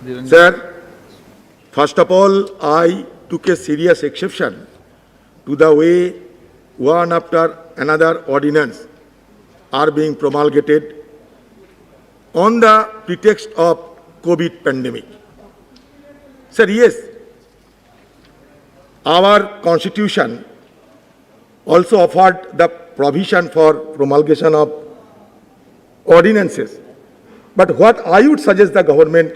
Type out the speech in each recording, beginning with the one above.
Sir, first of all, I took a serious exception to the way one after another ordinance are being promulgated on the pretext of COVID pandemic. Sir, yes, our constitution also offered the provision for promulgation of ordinances. But what I would suggest the government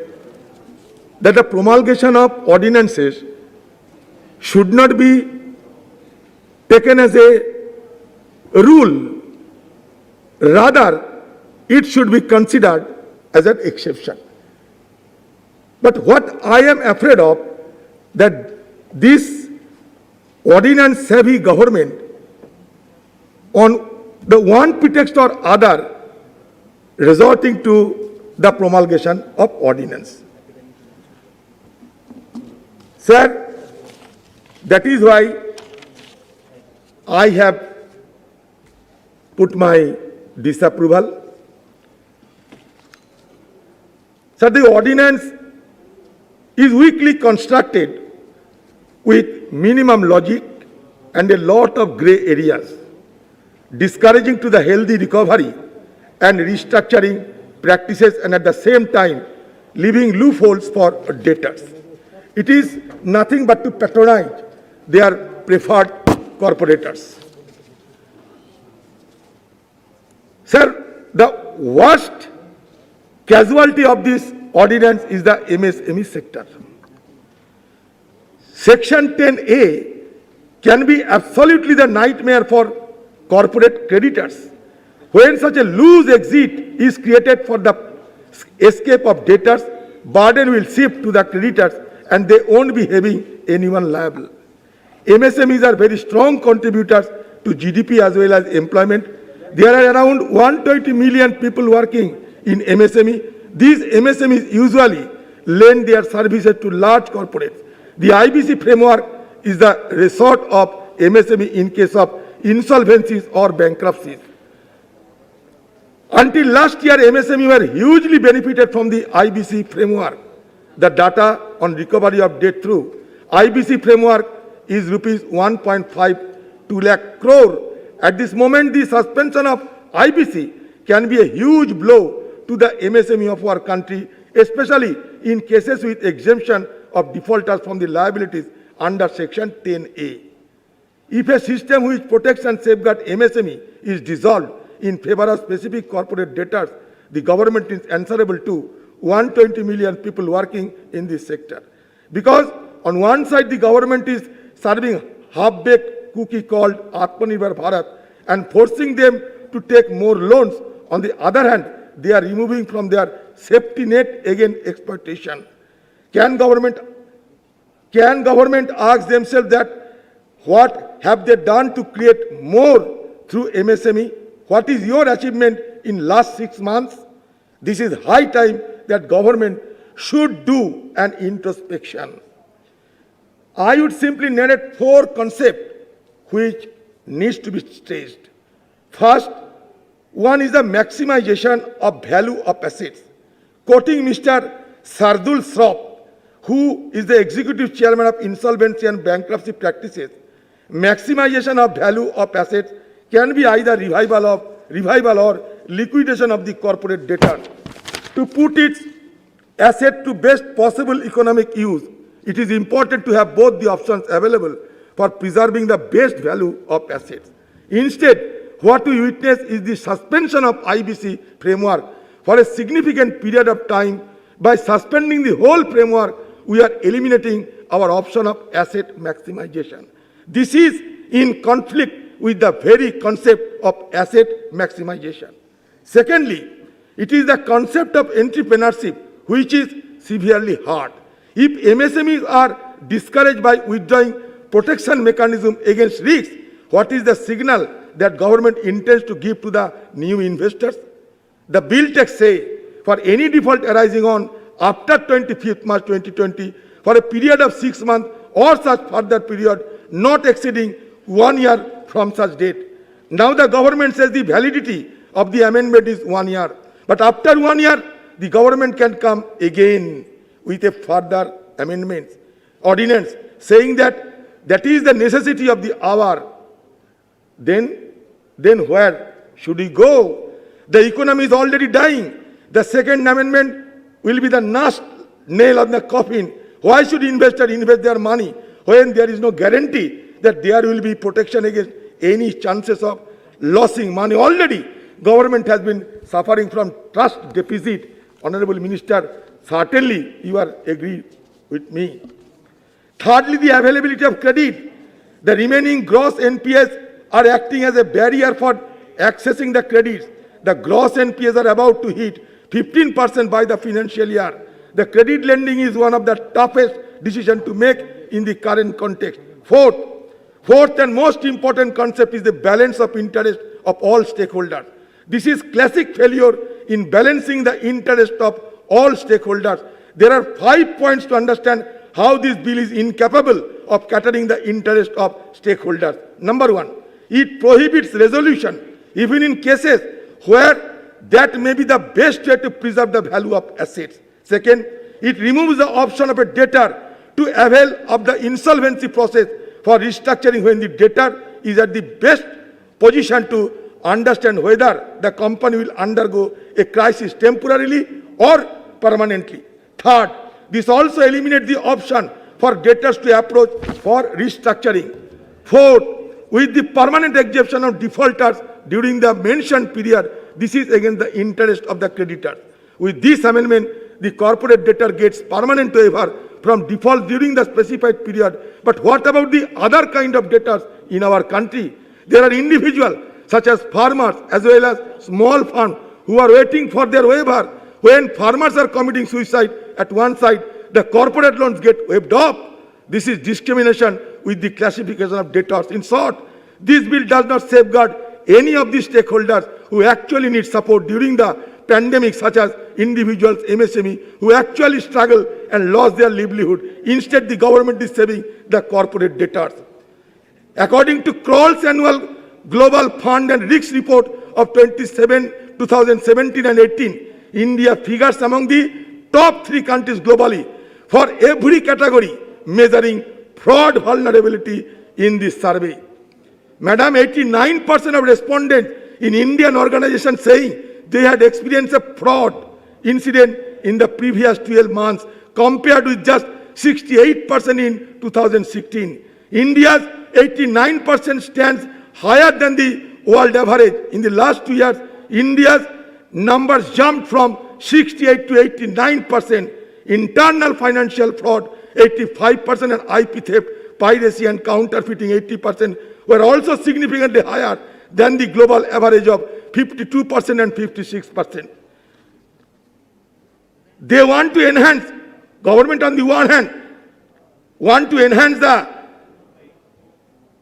that the promulgation of ordinances should not be taken as a rule. Rather, it should be considered as an exception. But what I am afraid of, that this ordinance-heavy government, on the one pretext or other, resorting to the promulgation of ordinance. Sir, that is why I have put my disapproval. Sir, the ordinance is weakly constructed with minimum logic and a lot of grey areas, discouraging to the healthy recovery and restructuring practices, and at the same time leaving loopholes for debtors. It is nothing but to patronize their preferred corporators. Sir, the worst casualty of this ordinance is the MSME sector. Section 10A can be absolutely the nightmare for corporate creditors. When such a loose exit is created for the escape of debtors, burden will shift to the creditors and they won't be having anyone liable. MSMEs are very strong contributors to GDP as well as employment. There are around 120 million people working in MSME. These MSMEs usually lend their services to large corporates. The IBC framework is the resort of MSME in case of insolvencies or bankruptcies. Until last year, MSME were hugely benefited from the IBC framework. The data on recovery of debt through IBC framework is rupees 1.52 lakh crore. At this moment, the suspension of IBC can be a huge blow to the MSME of our country, especially in cases with exemption of defaulters from the liabilities under Section 10A. If a system which protects and safeguards MSME is dissolved in favor of specific corporate debtors, the government is answerable to 120 million people working in this sector. Because on one side, the government is serving half-baked cookie called Atmanirbhar Bharat and forcing them to take more loans. On the other hand, they are removing from their safety net against exploitation. Can government ask themselves that what have they done to create more through MSME? What is your achievement in last 6 months? This is high time that government should do an introspection. I would simply narrate 4 concepts which needs to be stressed. First, one is the maximization of value of assets. Quoting Mr. Sardul Sroff, who is the executive chairman of insolvency and bankruptcy practices, maximization of value of assets can be either revival or liquidation of the corporate debtor. To put its asset to best possible economic use, it is important to have both the options available for preserving the best value of assets. Instead, what we witness is the suspension of IBC framework for a significant period of time. By suspending the whole framework, we are eliminating our option of asset maximization. This is in conflict with the very concept of asset maximization. Secondly, it is the concept of entrepreneurship which is severely hard. If MSMEs are discouraged by withdrawing protection mechanism against risks, what is the signal that government intends to give to the new investors? The bill text say, for any default arising on after 25th March 2020 for a period of 6 months or such further period not exceeding 1 year from such date. Now the government says the validity of the amendment is 1 year. But after 1 year, the government can come again with a further amendment, ordinance, saying that that is the necessity of the hour. Then where should we go? The economy is already dying. The second amendment will be the last nail on the coffin. Why should investors invest their money when there is no guarantee that there will be protection against any chances of losing money? Already, government has been suffering from trust deficit. Honorable Minister, certainly you are agree with me. Thirdly, the availability of credit. The remaining gross NPAs are acting as a barrier for accessing the credits. The gross NPAs are about to hit 15% by the financial year. The credit lending is one of the toughest decisions to make in the current context. Fourth and most important concept is the balance of interest of all stakeholders. This is classic failure in balancing the interest of all stakeholders. There are 5 points to understand how this bill is incapable of catering the interest of stakeholders. Number 1, it prohibits resolution even in cases where that may be the best way to preserve the value of assets. Second, it removes the option of a debtor to avail of the insolvency process for restructuring when the debtor is at the best position to understand whether the company will undergo a crisis temporarily or permanently. Third, this also eliminates the option for debtors to approach for restructuring. Fourth, with the permanent exemption of defaulters during the mentioned period, this is against the interest of the creditor. With this amendment, the corporate debtor gets permanent waiver from default during the specified period. But what about the other kind of debtors in our country? There are individuals such as farmers as well as small farms who are waiting for their waiver. When farmers are committing suicide at one side, the corporate loans get waived off. This is discrimination with the classification of debtors. In short, this bill does not safeguard any of the stakeholders who actually need support during the pandemic, such as individuals, MSME, who actually struggle and lost their livelihood. Instead, the government is saving the corporate debtors. According to Kroll's annual Global Fund and Risk Report of 2017 and 18, India figures among the top 3 countries globally for every category measuring fraud vulnerability in this survey. Madam, 89% of respondents in Indian organizations saying they had experienced a fraud incident in the previous 12 months compared with just 68% in 2016. India's 89% stands higher than the world average. In the last 2 years, India's numbers jumped from 68 to 89%. Internal financial fraud, 85%, and IP theft, piracy and counterfeiting, 80%, were also significantly higher than the global average of 52% and 56%. They want to enhance, government on the one hand, want to enhance the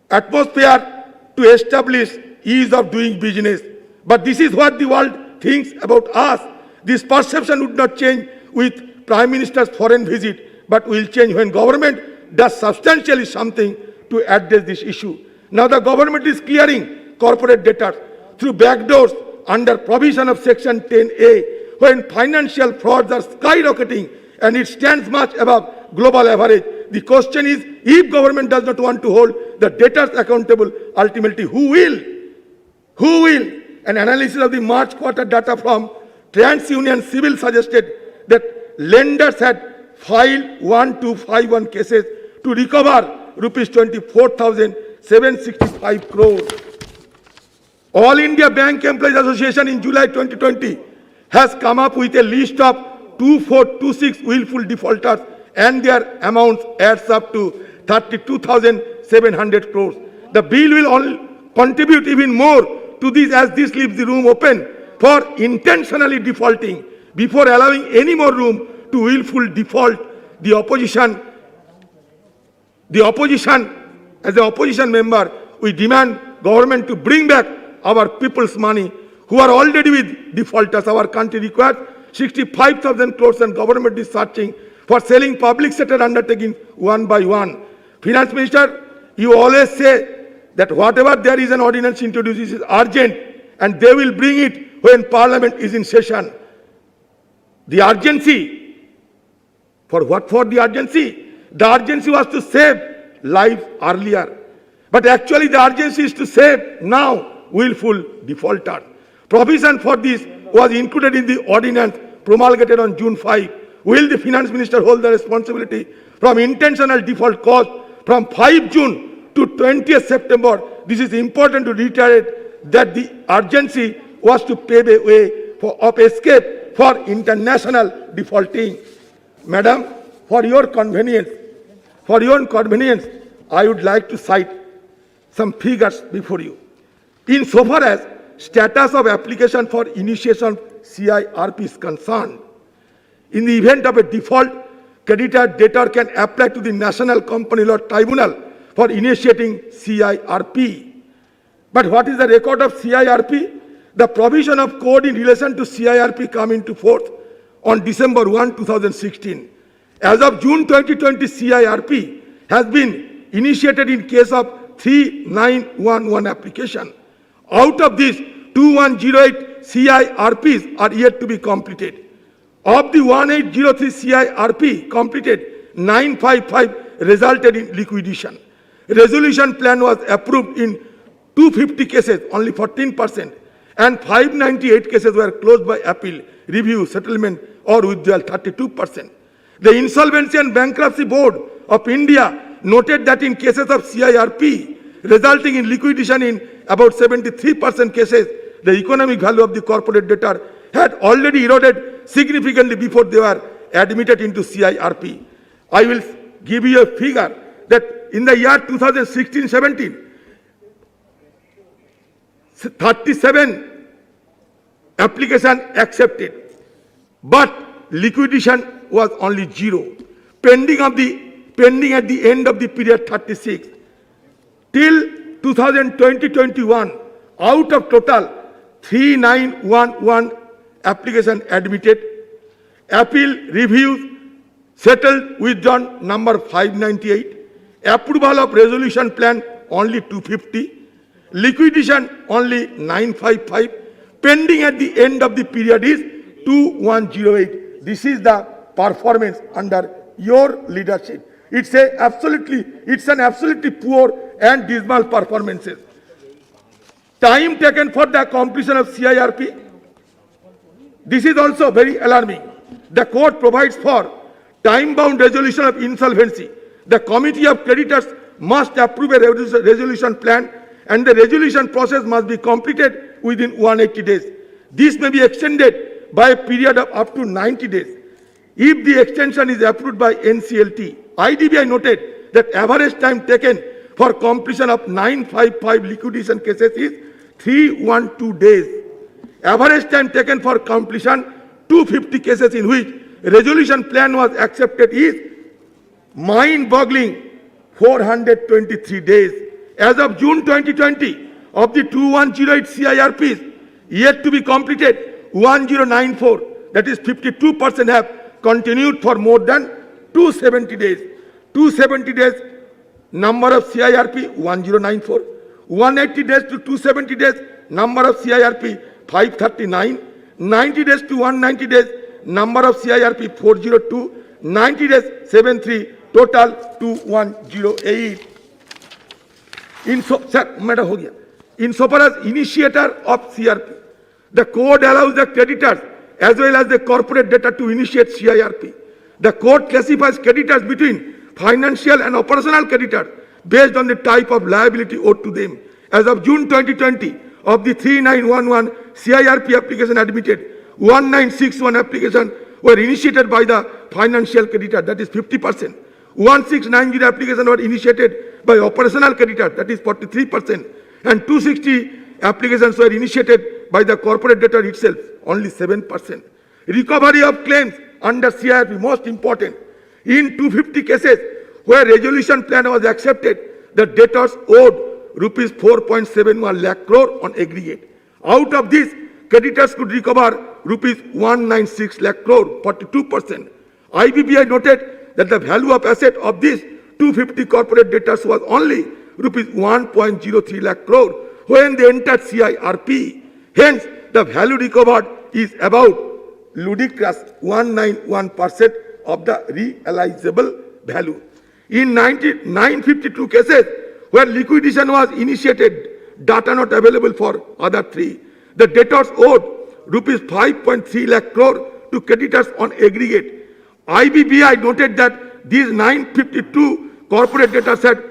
atmosphere to establish ease of doing business. But this is what the world thinks about us. This perception would not change with Prime Minister's foreign visit, but will change when government does substantially something to address this issue. Now the government is clearing corporate debtors through backdoors under provision of Section 10A, when financial frauds are skyrocketing and it stands much above global average. The question is, if government does not want to hold the debtors accountable, ultimately who will? Who will? An analysis of the March quarter data from TransUnion Civil suggested that lenders had filed 1251 cases to recover rupees 24,765 crores. All India Bank Employees Association in July 2020 has come up with a list of 2426 willful defaulters, and their amounts adds up to 32,700 crores. The bill will all contribute even more to this, as this leaves the room open for intentionally defaulting. Before allowing any more room to willful default, the opposition, as an opposition member, we demand government to bring back our people's money who are already with defaulters. Our country requires 65,000 crores and government is searching for selling public sector undertakings one by one. Finance Minister, you always say that whatever there is an ordinance introduced is urgent and they will bring it when Parliament is in session. The urgency For what? For the urgency. The urgency was to save lives earlier. But actually the urgency is to save now willful defaulters. Provision for this was included in the ordinance promulgated on June 5. Will the Finance Minister hold the responsibility from intentional default caused from 5 June to 20th September? This is important to reiterate that the urgency was to pave a way of escape for international defaulting. Madam, for your convenience, I would like to cite some figures before you. In so far as status of application for initiation CIRP is concerned, in the event of a default, creditor-debtor can apply to the National Company Law Tribunal for initiating CIRP. But what is the record of CIRP? The provision of code in relation to CIRP come into force on December 1, 2016. As of June 2020, CIRP has been initiated in case of 3911 application. Out of these, 2108 CIRPs are yet to be completed. Of the 1803 CIRP completed, 955 resulted in liquidation. Resolution plan was approved in 250 cases, only 14%, and 598 cases were closed by appeal, review, settlement, or withdrawal, 32%. The Insolvency and Bankruptcy Board of India noted that in cases of CIRP resulting in liquidation in about 73% cases, the economic value of the corporate debtor had already eroded significantly before they were admitted into CIRP. I will give you a figure that in the year 2016-17, 37 applications accepted, but liquidation was only 0. Pending at the end of the period 36. Till 2020-21, out of total 3911 application admitted, appeal, reviews, settled, withdrawn number 598, approval of resolution plan only 250, liquidation only 955, pending at the end of the period is 2108. This is the performance under your leadership. It's an absolutely poor and dismal performances. Time taken for the completion of CIRP. This is also very alarming. The court provides for time-bound resolution of insolvency. The committee of creditors must approve a resolution plan, and the resolution process must be completed within 180 days. This may be extended by a period of up to 90 days. If the extension is approved by NCLT, IDBI noted that average time taken for completion of 955 liquidation cases is 312 days. Average time taken for completion 250 cases in which resolution plan was accepted is mind-boggling 423 days. As of June 2020, of the 2108 CIRPs yet to be completed, 1094, that is 52%, have continued for more than 270 days. 270 days, number of CIRP 1094. 180 days to 270 days, number of CIRP 539. 90 days to 190 days, number of CIRP 402. 90 days 73, total 2108. Insofar as initiator of CIRP, the code allows the creditors as well as the corporate debtor to initiate CIRP. The code classifies creditors between financial and operational creditors based on the type of liability owed to them. As of June 2020, of the 3911 CIRP application admitted, 1961 applications were initiated by the financial creditor, that is 50%. 1690 applications were initiated by operational creditor, that is 43%. And 260 applications were initiated by the corporate debtor itself, only 7%. Recovery of claims under CIRP, most important. In 250 cases where resolution plan was accepted, the debtors owed rupees 4.71 lakh crore on aggregate. Out of this, creditors could recover rupees 196 lakh crore, 42%. IBBI noted that the value of asset of these 250 corporate debtors was only rupees 1.03 lakh crore when they entered CIRP. Hence, the value recovered is about ludicrous 191% of the realizable value. In 952 cases where liquidation was initiated, data not available for other 3. The debtors owed rupees 5.3 lakh crore to creditors on aggregate. IBBI noted that these 952 corporate debtors had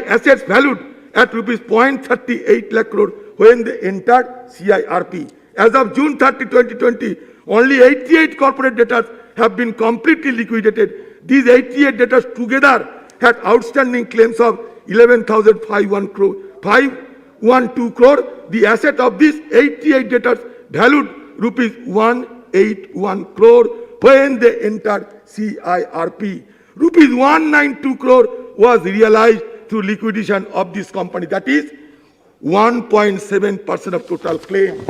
assets valued at rupees 0.38 lakh crore when they entered CIRP. As of June 30, 2020, only 88 corporate debtors have been completely liquidated. These 88 debtors together had outstanding claims of 11,512 crore. The asset of these 88 debtors valued rupees 181 crore when they entered CIRP. Rupees 192 crore was realized through liquidation of this company. That is 1.7% of total claim.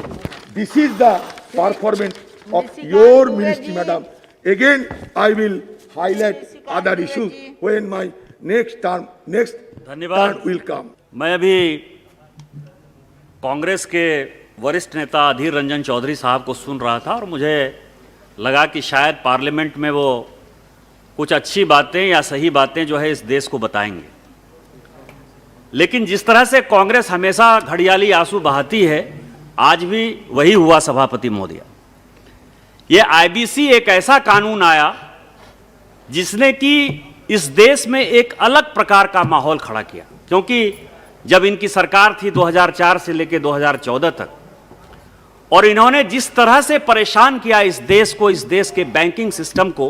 This is the performance of your ministry, madam. Again, I will highlight other issues when my next turn will come. मैं अभी कांग्रेस के वरिष्ठ नेता अधीर रंजन चौधरी साहब को सुन रहा था और मुझे लगा कि शायद पार्लियामेंट में वो कुछ अच्छी बातें या सही बातें जो है इस देश को बताएंगे। लेकिन जिस तरह से कांग्रेस हमेशा घड़ियाली आंसू बहाती है, आज भी वही हुआ सभापति महोदय। ये आईबीसी एक ऐसा कानून आया जिसने कि इस देश में एक अलग प्रकार का माहौल खड़ा किया, क्योंकि जब इनकी सरकार थी 2004 से लेकर 2014 तक, और इन्होंने जिस तरह से परेशान किया इस देश को, इस देश के बैंकिंग सिस्टम को,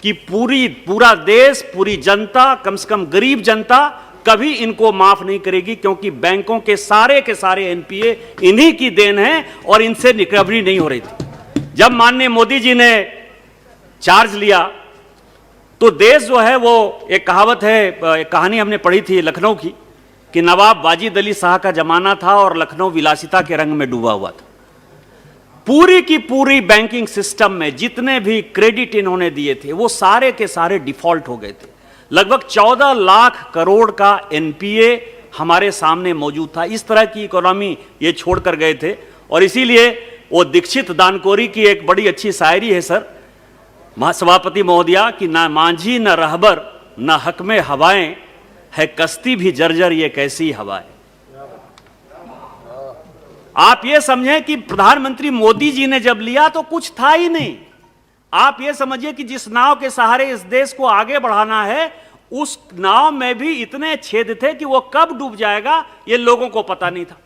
कि पूरा देश, पूरी जनता, कम से कम गरीब जनता कभी इनको माफ नहीं करेगी, क्योंकि बैंकों के सारे एनपीए इन्हीं की देन है और इनसे रिकवरी नहीं हो रही थी। जब माननीय मोदी जी ने चार्ज लिया तो देश जो है वो, एक कहावत है, एक कहानी हमने पढ़ी थी लखनऊ की, कि नवाब वाजिद अली शाह का जमाना था और लखनऊ विलासिता के रंग में डूबा हुआ था। पूरी की पूरी बैंकिंग सिस्टम में जितने भी क्रेडिट इन्होंने दिए थे वो सारे के सारे डिफॉल्ट हो गए थे। लगभग 14 लाख करोड़ का एनपीए हमारे सामने मौजूद था। इस तरह की इकोनॉमी ये छोड़कर गए थे। और इसीलिए वो दीक्षित दानकोरी की एक बड़ी अच्छी शायरी है सर, सभापति महोदया, कि ना मांझी न रहबर न हक में हवाएं, है कश्ती भी जर्जर ये कैसी हवाएं। आप ये समझें कि प्रधानमंत्री मोदी जी ने जब लिया तो कुछ था ही नहीं। आप ये समझिए कि जिस नाव के सहारे इस देश को आगे बढ़ाना है, उस नाव में भी इतने छेद थे कि वो कब डूब जाएगा ये लोगों को पता नहीं था।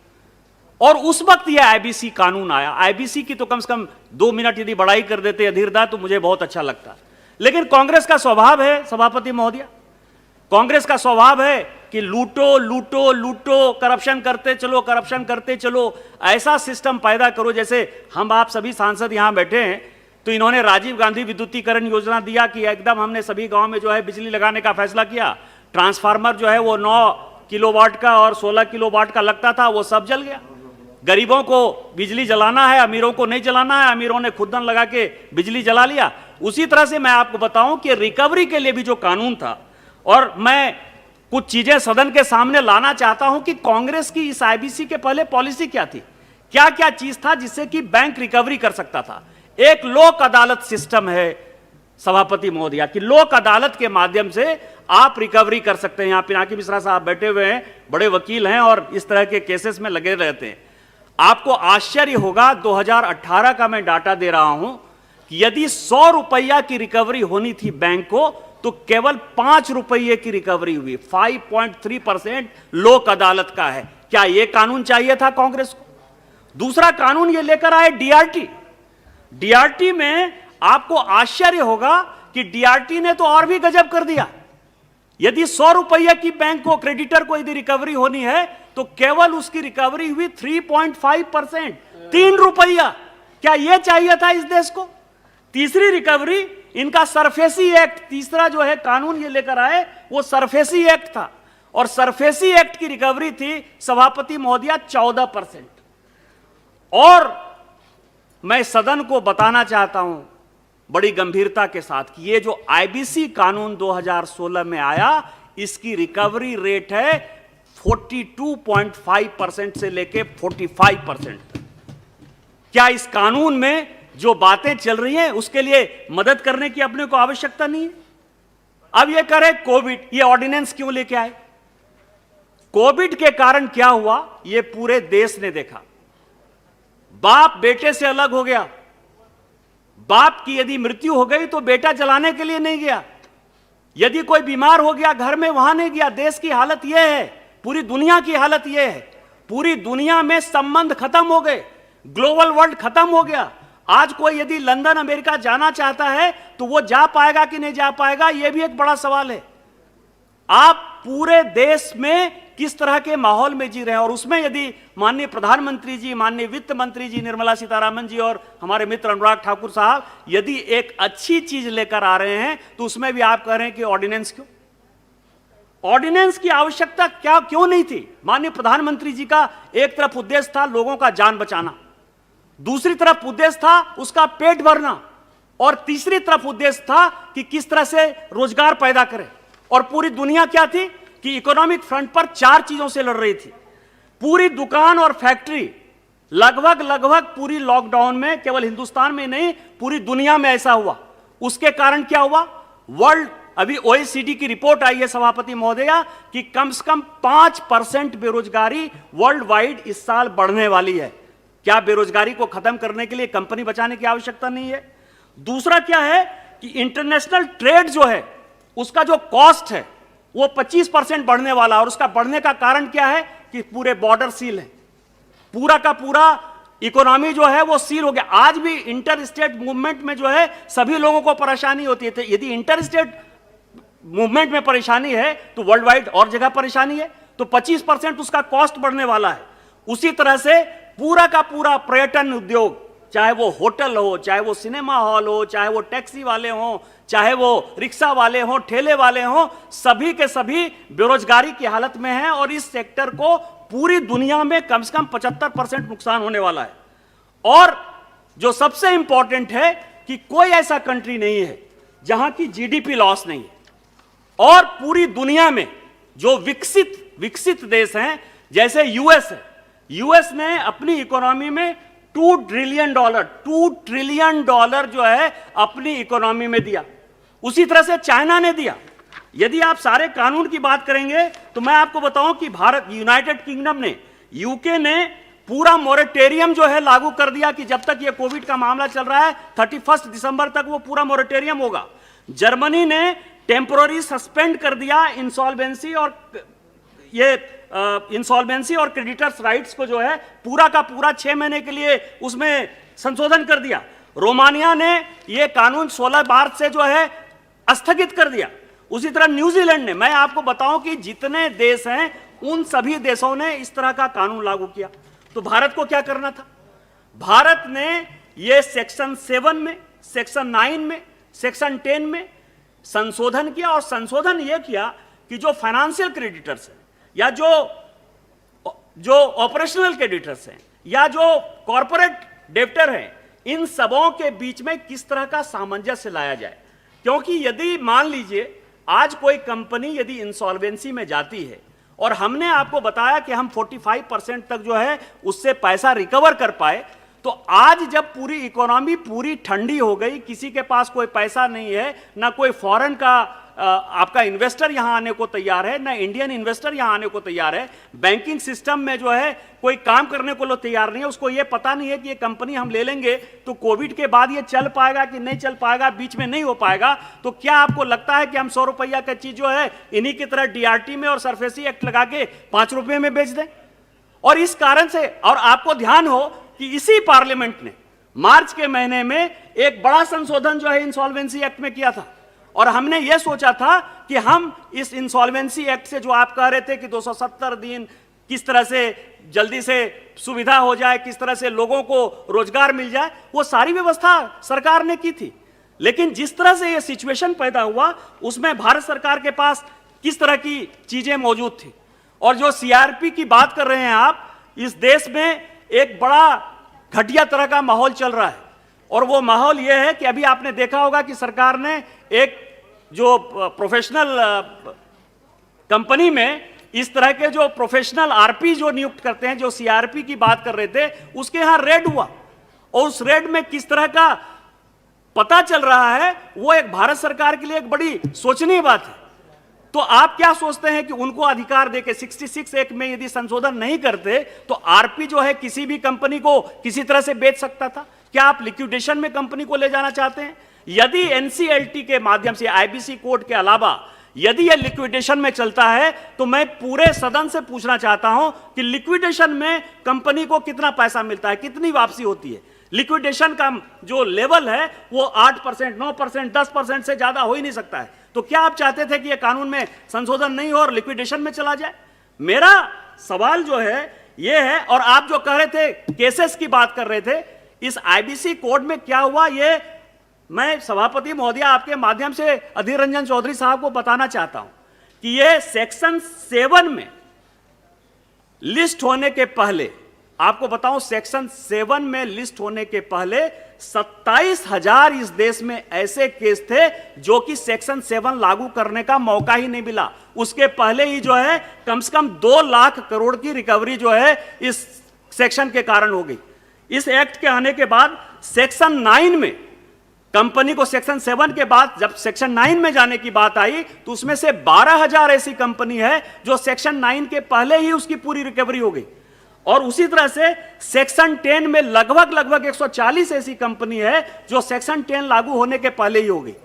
और उस वक्त ये आईबीसी कानून आया। आईबीसी की तो कम से कम 2 मिनट यदि बड़ाई कर देते अधीरदा तो मुझे बहुत अच्छा लगता। लेकिन कांग्रेस का स्वभाव है सभापति महोदय, कांग्रेस का स्वभाव है कि लूटो लूटो लूटो, करप्शन करते चलो, ऐसा सिस्टम पैदा करो। जैसे हम आप सभी सांसद यहां बैठे हैं तो इन्होंने राजीव गांधी विद्युतीकरण योजना दिया कि एकदम हमने सभी गांव में जो है बिजली लगाने का फैसला किया। ट्रांसफार्मर जो है वो 9 किलोवाट का और 16 किलोवाट का लगता था, वो सब जल गया। गरीबों को बिजली जलाना है, अमीरों को नहीं जलाना है, अमीरों ने खुदन लगा के बिजली जला लिया। उसी तरह से मैं आपको बताऊं कि रिकवरी के लिए भी जो कानून था, और मैं कुछ चीजें सदन के सामने लाना चाहता हूं कि कांग्रेस की इस आईबीसी के पहले पॉलिसी क्या थी, क्या क्या चीज था जिससे कि बैंक रिकवरी कर सकता था। एक लोक अदालत सिस्टम है सभापति महोदया, कि लोक अदालत के माध्यम से आप रिकवरी कर सकते हैं। यहां पिनाकी मिश्रा साहब बैठे हुए हैं, बड़े वकील हैं और इस तरह के केसेस में लगे रहते हैं। आपको आश्चर्य होगा, 2018 का मैं डाटा दे रहा हूं कि यदि 100 रुपया की रिकवरी होनी थी बैंक को तो केवल 5 रुपये की रिकवरी हुई। 5.3% लोक अदालत का है। क्या यह कानून चाहिए था कांग्रेस को? दूसरा कानून यह लेकर आए डीआरटी। डीआरटी में आपको आश्चर्य होगा कि डीआरटी ने तो और भी गजब कर दिया। यदि 100 रुपये की बैंक को, क्रेडिटर को यदि रिकवरी होनी है तो केवल उसकी रिकवरी हुई 3.5%, 3 रुपया। क्या यह चाहिए था इस देश को? तीसरी रिकवरी इनका सरफेसी एक्ट, तीसरा जो है कानून ये लेकर आए वो सरफेसी एक्ट था, और सरफेसी एक्ट की रिकवरी थी सभापति महोदया 14%। और मैं सदन को बताना चाहता हूं बड़ी गंभीरता के साथ कि ये जो आईबीसी कानून 2016 में आया, इसकी रिकवरी रेट है 42.5% से लेके 45%। क्या इस कानून में जो बातें चल रही हैं उसके लिए मदद करने की अपने को आवश्यकता नहीं है। अब ये करे कोविड, ये ऑर्डिनेंस क्यों लेके आए? कोविड के कारण क्या हुआ ये पूरे देश ने देखा। बाप बेटे से अलग हो गया। बाप की यदि मृत्यु हो गई तो बेटा जलाने के लिए नहीं गया। यदि कोई बीमार हो गया घर में, वहां नहीं गया। देश की हालत यह है, पूरी दुनिया की हालत यह है। पूरी दुनिया में संबंध खत्म हो गए, ग्लोबल वर्ल्ड खत्म हो गया। आज कोई यदि लंदन अमेरिका जाना चाहता है तो वो जा पाएगा कि नहीं जा पाएगा, यह भी एक बड़ा सवाल है। आप पूरे देश में किस तरह के माहौल में जी रहे हैं, और उसमें यदि माननीय प्रधानमंत्री जी, माननीय वित्त मंत्री जी निर्मला सीतारामन जी और हमारे मित्र अनुराग ठाकुर साहब यदि एक अच्छी चीज लेकर आ रहे हैं तो उसमें भी आप कह रहे हैं कि ऑर्डिनेंस क्यों? ऑर्डिनेंस की आवश्यकता क्यों नहीं थी? माननीय प्रधानमंत्री जी का एक तरफ उद्देश्य था लोगों का जान बचाना, दूसरी तरफ उद्देश्य था उसका पेट भरना, और तीसरी तरफ उद्देश्य था कि किस तरह से रोजगार पैदा करें। और पूरी दुनिया क्या थी कि इकोनॉमिक फ्रंट पर 4 चीजों से लड़ रही थी। पूरी दुकान और फैक्ट्री लगभग पूरी लॉकडाउन में, केवल हिंदुस्तान में नहीं पूरी दुनिया में ऐसा हुआ। उसके कारण क्या हुआ? वर्ल्ड, अभी OECD की रिपोर्ट आई है सभापति महोदया कि कम से कम 5% बेरोजगारी वर्ल्ड वाइड इस साल बढ़ने वाली है। क्या बेरोजगारी को खत्म करने के लिए कंपनी बचाने की आवश्यकता नहीं है? दूसरा क्या है कि इंटरनेशनल ट्रेड जो है उसका जो कॉस्ट है वो 25% बढ़ने वाला, और उसका बढ़ने का कारण क्या है कि पूरे बॉर्डर सील है, पूरा का पूरा इकोनॉमी जो है वो सील हो गया। आज भी इंटर स्टेट मूवमेंट में जो है सभी लोगों को परेशानी होती है। यदि इंटर स्टेट मूवमेंट में परेशानी है तो वर्ल्ड वाइड और जगह परेशानी है, तो 25% उसका कॉस्ट बढ़ने वाला है। उसी तरह से पूरा का पूरा पर्यटन उद्योग, चाहे वो होटल हो, चाहे वो सिनेमा हॉल हो, चाहे वो टैक्सी वाले हो, चाहे वो रिक्शा वाले हो, ठेले वाले हो, सभी के सभी बेरोजगारी की हालत में हैं, और इस सेक्टर को पूरी दुनिया में कम से कम 75% नुकसान होने वाला है। और जो सबसे इंपॉर्टेंट है कि कोई ऐसा कंट्री नहीं है जहां की GDP लॉस नहीं है, और पूरी दुनिया में जो विकसित देश हैं जैसे यूएस है, यूएस ने अपनी इकोनॉमी में $2 ट्रिलियन जो है अपनी इकोनॉमी में दिया। उसी तरह से चाइना ने दिया। यदि आप सारे कानून की बात करेंगे तो मैं आपको बताऊं कि भारत, यूनाइटेड किंगडम ने, यूके ने पूरा मोरेटोरियम जो है लागू कर दिया कि जब तक ये कोविड का मामला चल रहा है 31 दिसंबर तक वो पूरा मोरेटोरियम होगा। जर्मनी ने टेम्पोररी सस्पेंड कर दिया इंसॉल्वेंसी और क्रेडिटर्स राइट्स को जो है पूरा का पूरा 6 महीने के लिए उसमें संशोधन कर दिया। रोमानिया ने यह कानून 16 मार्च से जो है स्थगित कर दिया। उसी तरह न्यूजीलैंड ने, मैं आपको बताऊं कि जितने देश हैं उन सभी देशों ने इस तरह का कानून लागू किया। तो भारत को क्या करना था? भारत ने यह सेक्शन 7 में, सेक्शन 9 में, सेक्शन 10 में संशोधन किया, और संशोधन यह किया कि जो फाइनेंशियल क्रेडिटर्स हैं या जो ऑपरेशनल क्रेडिटर्स हैं या जो कॉर्पोरेट डेब्टर हैं, इन सबों के बीच में किस तरह का सामंजस्य लाया जाए। क्योंकि यदि मान लीजिए आज कोई कंपनी यदि इंसॉल्वेंसी में जाती है और हमने आपको बताया कि हम 45% तक जो है उससे पैसा रिकवर कर पाए, तो आज जब पूरी इकोनॉमी पूरी ठंडी हो गई, किसी के पास कोई पैसा नहीं है, ना कोई फॉरेन का आपका इन्वेस्टर यहां आने को तैयार है, ना इंडियन इन्वेस्टर यहां आने को तैयार है, बैंकिंग सिस्टम में जो है कोई काम करने को लो तैयार नहीं है, उसको ये पता नहीं है कि ये कंपनी हम ले लेंगे तो कोविड के बाद ये चल पाएगा कि नहीं चल पाएगा, बीच में नहीं हो पाएगा। तो क्या आपको लगता है कि हम 100 रुपया का चीज जो है इन्हीं की तरह DRT में और सरफेसी एक्ट लगा के 5 रुपये में बेच दें? और इस कारण से, और आपको ध्यान हो कि इसी पार्लियामेंट ने मार्च के महीने में एक बड़ा संशोधन जो है इंसॉल्वेंसी एक्ट में किया था, और हमने यह सोचा था कि हम इस इंसॉल्वेंसी एक्ट से, जो आप कह रहे थे कि 270 दिन किस तरह से जल्दी से सुविधा हो जाए, किस तरह से लोगों को रोजगार मिल जाए, वो सारी व्यवस्था सरकार ने की थी। लेकिन जिस तरह से यह सिचुएशन पैदा हुआ उसमें भारत सरकार के पास किस तरह की चीजें मौजूद थी। और जो CRP की बात कर रहे हैं आप, इस देश में एक बड़ा घटिया तरह का माहौल चल रहा है, और वो माहौल यह है कि अभी आपने देखा होगा कि सरकार ने एक जो प्रोफेशनल कंपनी में इस तरह के जो प्रोफेशनल RP जो नियुक्त करते हैं, जो CRP की बात कर रहे थे, उसके यहां रेड हुआ और उस रेड में किस तरह का पता चल रहा है, वो एक भारत सरकार के लिए एक बड़ी सोचनीय बात है। तो आप क्या सोचते हैं कि उनको अधिकार देके 66 एक्ट में यदि संशोधन नहीं करते तो आरपी जो है किसी भी कंपनी को किसी तरह से बेच सकता था? क्या आप लिक्विडेशन में कंपनी को ले जाना चाहते हैं? यदि एनसीएलटी के माध्यम से आईबीसी कोड के अलावा यदि यह लिक्विडेशन में चलता है तो मैं पूरे सदन से पूछना चाहता हूं कि लिक्विडेशन में कंपनी को कितना पैसा मिलता है, कितनी वापसी होती है? लिक्विडेशन का जो लेवल है वो 8%, 9%, 10% से ज्यादा हो ही नहीं सकता है। तो क्या आप चाहते थे कि यह कानून में संशोधन नहीं हो और लिक्विडेशन में चला जाए? मेरा सवाल जो है ये है, और आप जो कह रहे थे केसेस की बात कर रहे थे, इस आईबीसी कोड में क्या हुआ ये मैं सभापति महोदय आपके माध्यम से अधीर रंजन चौधरी साहब को बताना चाहता हूं कि ये सेक्शन 7 में लिस्ट होने के पहले, आपको बताऊं सेक्शन 7 में लिस्ट होने के पहले 27,000 इस देश में ऐसे केस थे जो कि सेक्शन 7 लागू करने का मौका ही नहीं मिला। उसके पहले ही जो है कम से कम 2 लाख करोड़ की रिकवरी जो है इस सेक्शन के कारण हो गई। इस एक्ट के आने के बाद सेक्शन 9 में कंपनी को सेक्शन 7 के बाद जब सेक्शन 9 में जाने की बात आई तो उसमें से 12,000 ऐसी कंपनी है जो सेक्शन 9 के पहले ही उसकी पूरी रिकवरी हो गई। और उसी तरह से सेक्शन 10 में लगभग 140 ऐसी कंपनी है जो सेक्शन 10 लागू होने के पहले ही हो गई।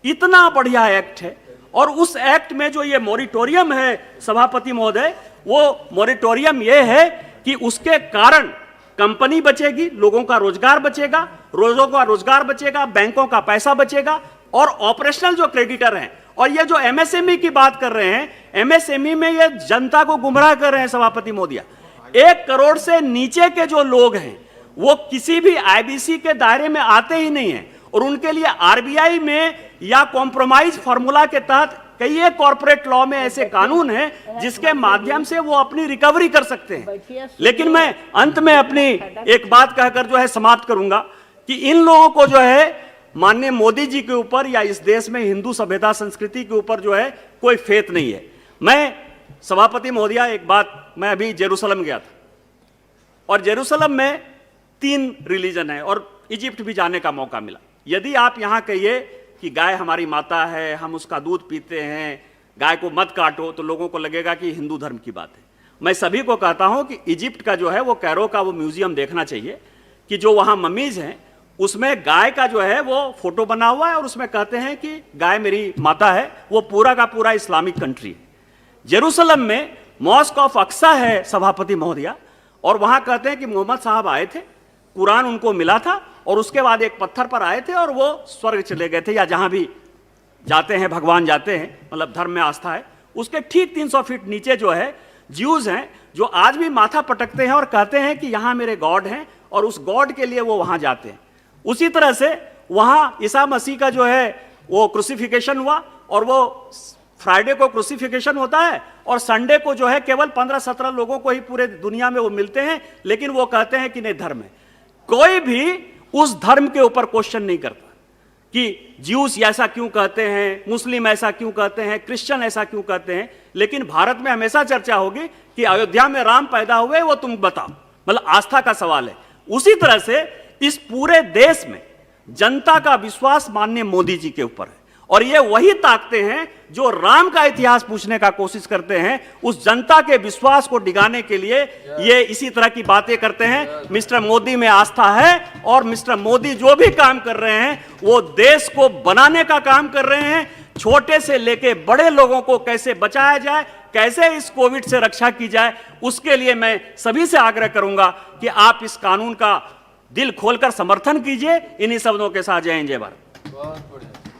इतना बढ़िया एक्ट है। और उस एक्ट में जो ये मॉरिटोरियम है सभापति महोदय, वो मॉरिटोरियम ये है कि उसके कारण कंपनी बचेगी, लोगों का रोजगार बचेगा, बैंकों का पैसा बचेगा, और ऑपरेशनल जो क्रेडिटर हैं, और ये जो एमएसएमई की बात कर रहे हैं, एमएसएमई में ये जनता को गुमराह कर रहे हैं सभापति महोदय। 1 करोड़ से नीचे के जो लोग हैं वो किसी भी आईबीसी के दायरे में आते ही नहीं है, और उनके लिए आरबीआई में या कॉम्प्रोमाइज फॉर्मूला के तहत कई कॉर्पोरेट लॉ में ऐसे कानून हैं जिसके माध्यम से वो अपनी रिकवरी कर सकते हैं। लेकिन मैं अंत में अपनी एक बात कहकर जो है समाप्त करूंगा कि इन लोगों को जो है माननीय मोदी जी के ऊपर या इस देश में हिंदू सभ्यता संस्कृति के ऊपर जो है कोई फेथ नहीं है। मैं सभापति महोदय एक बात, मैं अभी जेरूसलम गया था और जेरूसलम में 3 रिलीजन है और इजिप्ट भी जाने का मौका मिला। यदि आप यहां कहिए कि गाय हमारी माता है, हम उसका दूध पीते हैं, गाय को मत काटो, तो लोगों को लगेगा कि हिंदू धर्म की बात है। मैं सभी को कहता हूं कि इजिप्ट का जो है वो कैरो का वो म्यूजियम देखना चाहिए कि जो वहां ममीज हैं उसमें गाय का जो है वो फोटो बना हुआ है और उसमें कहते हैं कि गाय मेरी माता है। वो पूरा का पूरा इस्लामिक कंट्री है। जेरूसलम में मॉस्क ऑफ अक्सा है सभापति महोदय, और वहां कहते हैं कि मोहम्मद साहब आए थे, कुरान उनको मिला था और उसके बाद एक पत्थर पर आए थे और वो स्वर्ग चले गए थे, या जहां भी जाते हैं भगवान जाते हैं, मतलब धर्म में आस्था है। उसके ठीक 300 फीट नीचे जो है ज्यूज हैं जो आज भी माथा पटकते हैं और कहते हैं कि यहां मेरे गॉड हैं, और उस गॉड के लिए वो वहां जाते हैं। उसी तरह से वहां ईसा मसीह का जो है वो क्रूसिफिकेशन हुआ, और वो फ्राइडे को क्रूसिफिकेशन होता है और संडे को जो है केवल 15-17 लोगों को ही पूरे दुनिया में वो मिलते हैं, लेकिन वो कहते हैं कि नहीं धर्म है। कोई भी उस धर्म के ऊपर क्वेश्चन नहीं करता कि ज्यूस ऐसा क्यों कहते हैं, मुस्लिम ऐसा क्यों कहते हैं, क्रिश्चियन ऐसा क्यों कहते हैं। लेकिन भारत में हमेशा चर्चा होगी कि अयोध्या में राम पैदा हुए, वो तुम बताओ, मतलब आस्था का सवाल है। उसी तरह से इस पूरे देश में जनता का विश्वास माननीय मोदी जी के ऊपर है, और ये वही ताकते हैं जो राम का इतिहास पूछने का कोशिश करते हैं। उस जनता के विश्वास को डिगाने के लिए ये इसी तरह की बातें करते हैं। मिस्टर मोदी में आस्था है, और मिस्टर मोदी जो भी काम कर रहे हैं वो देश को बनाने का काम कर रहे हैं। छोटे से लेके बड़े लोगों को कैसे बचाया जाए, कैसे इस कोविड से रक्षा की जाए, उसके लिए मैं सभी से आग्रह करूंगा कि आप इस कानून का दिल खोलकर समर्थन कीजिए। इन्हीं शब्दों के साथ जय हिंद जय भारत।